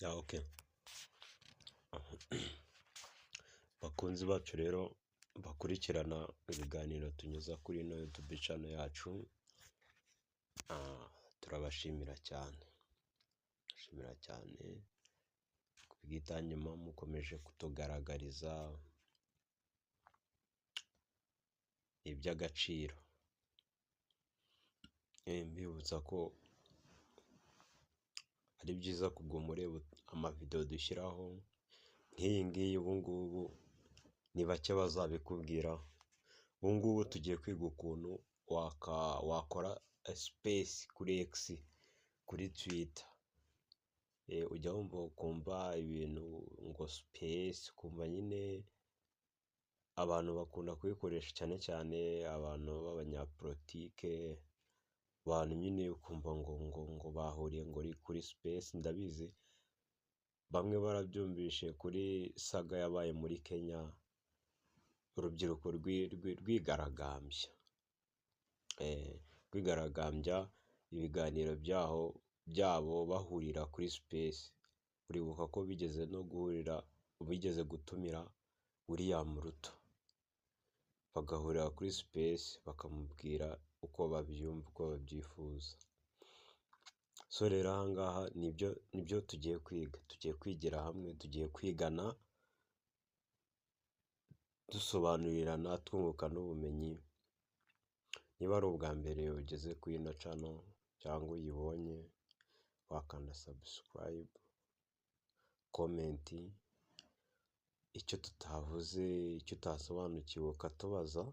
Okay. Bakunzi bacu rero bakurikirana ibiganiro tunyuza kuri ino YouTube channel yacu, turabashimira cyane. Turashimira cyane kubw'itanyuma mukomeje kutugaragariza iby'agaciro. Mbibutsa ko ari byiza kuguma ureba amavideo dushyiraho nk'iyi ngiyi. Ubu ngubu ni bake bazabikubwira. Ubu ngubu tugiye kwiga ukuntu wakora space kuri X, kuri Twitter. Ujya wumva ukumva ibintu ngo space, ukumva nyine abantu bakunda kubikoresha cyane cyane abantu b'abanyapolitike, abantu nyine ukumva ngo bahuriye ngo kuri space. Ndabizi bamwe barabyumvishe kuri saga yabaye muri Kenya, urubyiruko rwigaragambya ibiganiro byabo bahurira kuri space. Uribuka ko bigeze gutumira William Ruto, bagahurira kuri space bakamubwira uko babyumva, uko babyifuza. So rero ahangaha nibyo tugiye kwiga. Tugiye kwigira hamwe, tugiye kwigana, dusobanurirana, twunguka n'ubumenyi. Niba ari ubwa mbere ugeze kuri ino channel cyangwa uyibonye, wakanda subscribe, comment, icyo tutavuze, icyo utasobanukiwe ukatubaza,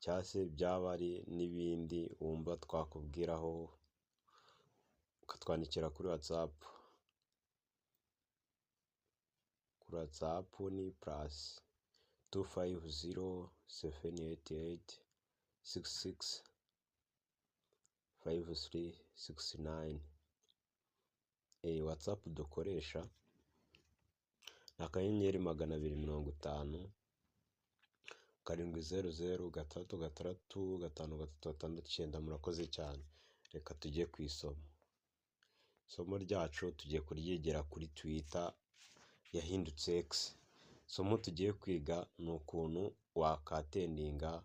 cyangwa se byaba ari n'ibindi wumva twakubwiraho ukatwandikira kuri WhatsApp. Kuri WhatsApp ni +25078866539. WhatsApp dukoresha ni *2500669. Murakoze cyane. Reka tujye ku isomo. Isomo ryacu tugiye kuryigira kuri Twitter yahindutse X. Isomo tugiye kwiga ni ukuntu wakatendinga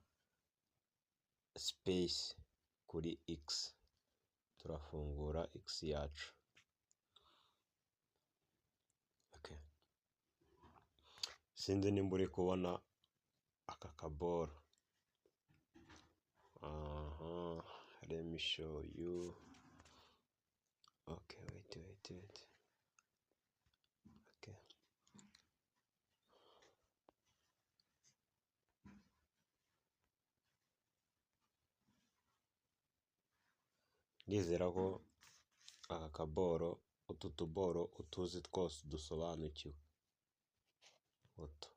space kuri X. Turafungura X yacu. Okay. Sinzi nimba uri kubona aka kaboro. Let me show you. Okay, wait. Okay. Ndizera ko aka kaboro, utu tuboro utuzi twose dusobanukiwe. Utu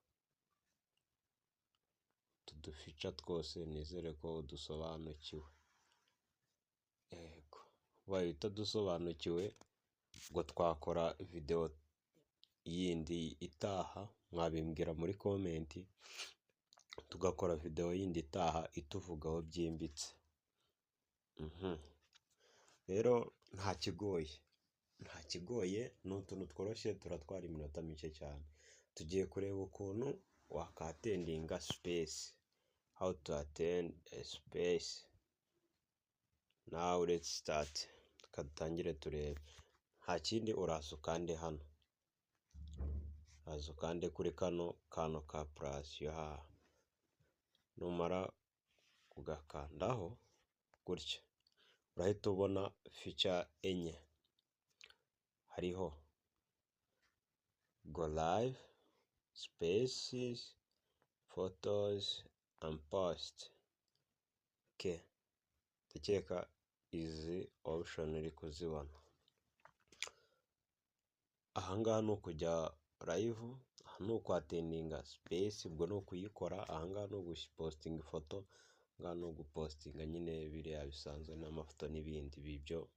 dufica twose nizere ko dusobanukiwe. Yego. Ubaye utadusobanukiwe ngo twakora video yindi itaha, mwabimbwira muri comment, tugakora video yindi itaha ituvugaho byimbitse. Rero nta kigoye, ni utuntu tworoshye, turatwara iminota mike cyane. Tugiye kureba ukuntu wakatendinga space. How to attend a space. Now let's start. Dutangire turebe. Nta kindi, uraza ukande hano. Uraza ukande kuri kano ka plus yo haha. Numara ugakandaho gutya, urahita ubona feature enye. Hariho go live, spaces, photos and post. Okay. Ndakeka izi option uri kuzibona. Ahangaha ni ukujya live, aha ni ukwatendinga space, ubwo ni ukuyikora. Ahangaha ni ugupostinga ifoto, ahangaha ni ugupostinga nyine biriya bisanzwe n'amafoto n'ibindi. Bibyo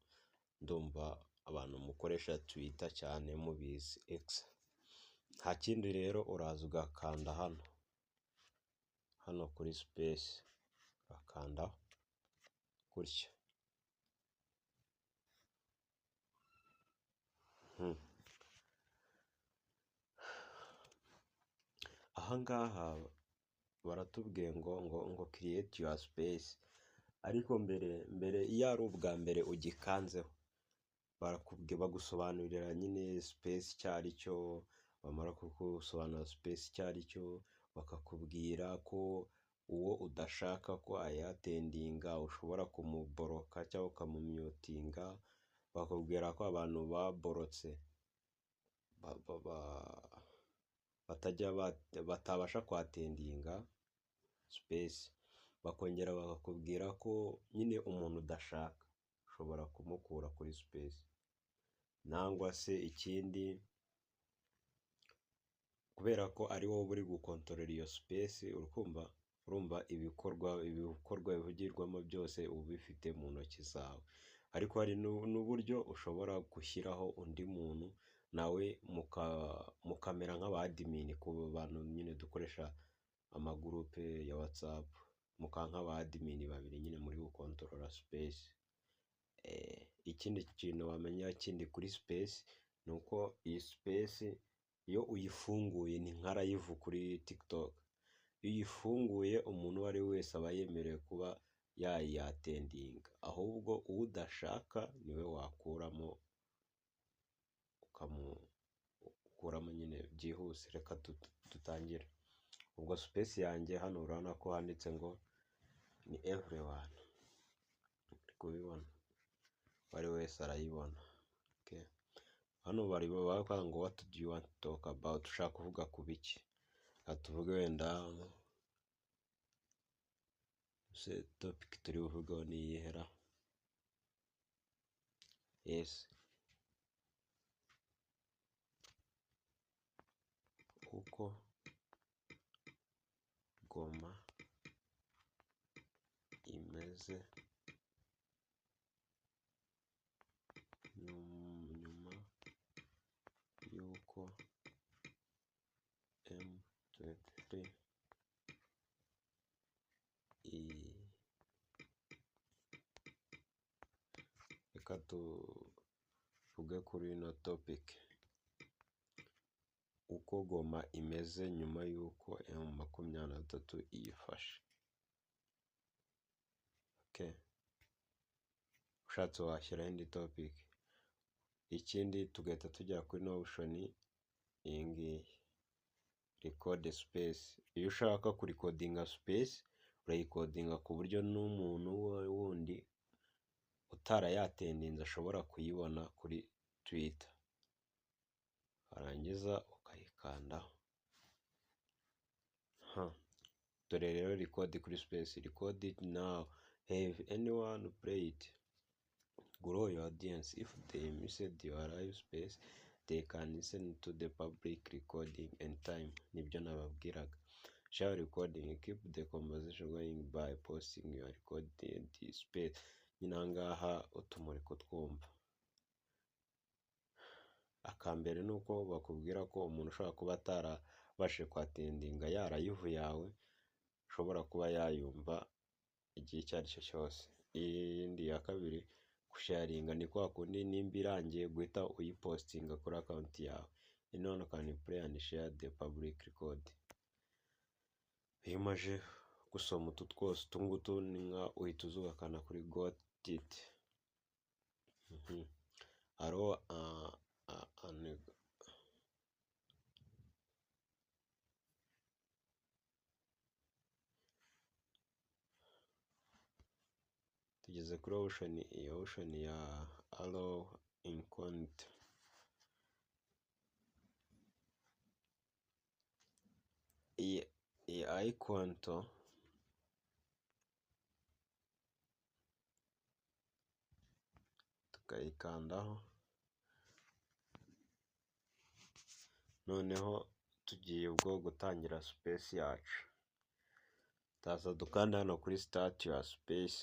ndumva abantu mukoresha Twitter cyane mubizi X. Nta kindi rero, uraza ugakanda hano kuri space, ugakanda gutya. ahangaha baratubwiye ngo create your space, ariko mbere iyo ari ubwa mbere ugikanzeho bagusobanurira nyine space icyo ari cyo, bamara kugusobanurira space icyo ari cyo bakakubwira ko uwo udashaka ko ayatendinga ushobora kumuboroka cyangwa ukamumyutinga, bakubwira ko abantu baborotse batabasha kwatendinga space, bakongera bakakubwira ko nyine umuntu udashaka ushobora kumukura kuri space. Nangwa se ikindi, kubera ko ari wowe uri gukontorora iyo space, urumva ibikorwa bivugirwamo byose uba ubifite mu ntoki zawe, ariko hari n'uburyo ushobora gushyiraho undi muntu nawe mukamera nk'abadimini ku bantu nyine dukoresha amagurupe ya WhatsApp, nk'abadimini babiri nyine muri gukontorora space. Ikindi kintu wamenya kindi kuri space ni uko iyi space iyo uyifunguye ni nka live kuri TikTok, iyo uyifunguye umuntu uwo ari we wese aba yemerewe kuba yayatendinga, ahubwo uwo udashaka niwe wakuramo ukamukuramo nyine byihuse. Reka dutangire. Ubwo space yanjye hano urabona ko handitse ngo ni everyone, uri kubibona, uwo ari wese arayibona. Hano bavuga ngo what do you want to talk about, ushaka kuvuga ku biki? Tuvuge wenda se topic turi buvugeho ni iyihera. Yes, uko Goma imeze nyuma y'uko M23 reka tuvuge kuri ino topic, uko Goma imeze nyuma y'uko M23 iyifashe. Ushatse washyiraho indi topic. Ikindi tugahita tujya kuri notion iyi ngiyi, record space. Iyo ushaka kurikodinga space urayikodinga ku buryo n'umuntu wundi utarayatendinze ashobora kuyibona kuri Twitter, warangiza ukayikandaho. Dore rero record kuri space. Record it now. Have anyone play it? Grow your audience. If they missed your live space, they can listen to the public recording anytime. Nibyo nababwiraga. Share recording. Keep the conversation going by posting your recorded space. Nyine ahangaha utumuri kutwumva. Akambere ni uko bakubwira ko umuntu ushobora kuba atarabashe kwatendinga ya live yawe ushobora kuba yayumva igihe icyo ari cyo cyose. Iyindi ya kabiri, kusharinga ni kwa kundi nimba irangiye guhita uyipostinga kuri account yawe. None can play and share the public record. Iyo umaze gusoma utu twose, utu ngutu ni nka uhita uzubakana kuri got it. Aro tugeze kuri ocean ya allow incognito. Iyi iconto tukayikandaho, noneho tugiye ubwo gutangira space yacu. Taza dukanda hano kuri start your space.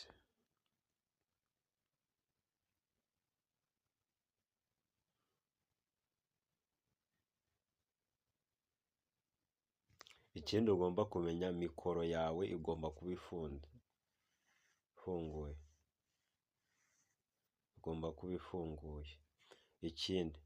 Ikindi ugomba kumenya, mikoro yawe igomba kuba ifunguye, igomba kuba ifunguye. Ikindi